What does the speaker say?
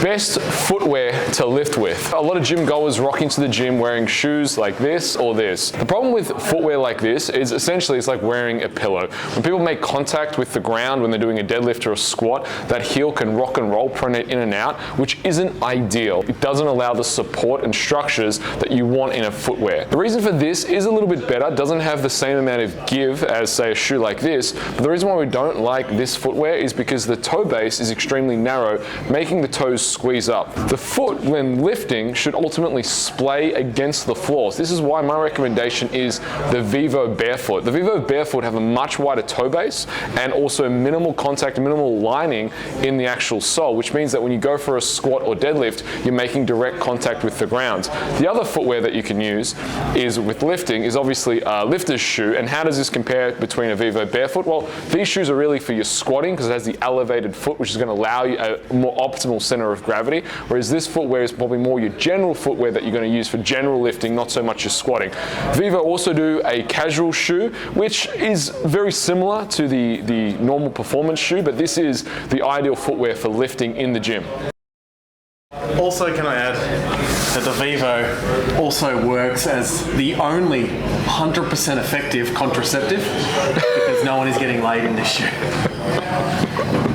Best footwear to lift with. A lot of gym goers rock into the gym wearing shoes like this or this. The problem with footwear like this is essentially it's like wearing a pillow. When people make contact with the ground when they're doing a deadlift or a squat, that heel can rock and roll, pronate in and out, which isn't ideal. It doesn't allow the support and structures that you want in a footwear. The reason for this is a little bit better, doesn't have the same amount of give as say a shoe like this, but the reason why we don't like this footwear is because the toe base is extremely narrow, making the toes squeeze up. The foot, when lifting, should ultimately splay against the floor. So this is why my recommendation is the Vivo Barefoot. The Vivo Barefoot have a much wider toe base and also minimal contact, minimal lining in the actual sole, which means that when you go for a squat or deadlift, you're making direct contact with the ground. The other footwear that you can use is with lifting is obviously a lifter's shoe. And how does this compare between a Vivo Barefoot? Well, these shoes are really for your squatting because it has the elevated foot, which is going to allow you a more optimal center of gravity, whereas this footwear is probably more your general footwear that you're going to use for general lifting, not so much your squatting. Vivo also do a casual shoe, which is very similar to the normal performance shoe, but this is the ideal footwear for lifting in the gym. Also, can I add that the Vivo also works as the only 100% effective contraceptive because no one is getting laid in this shoe.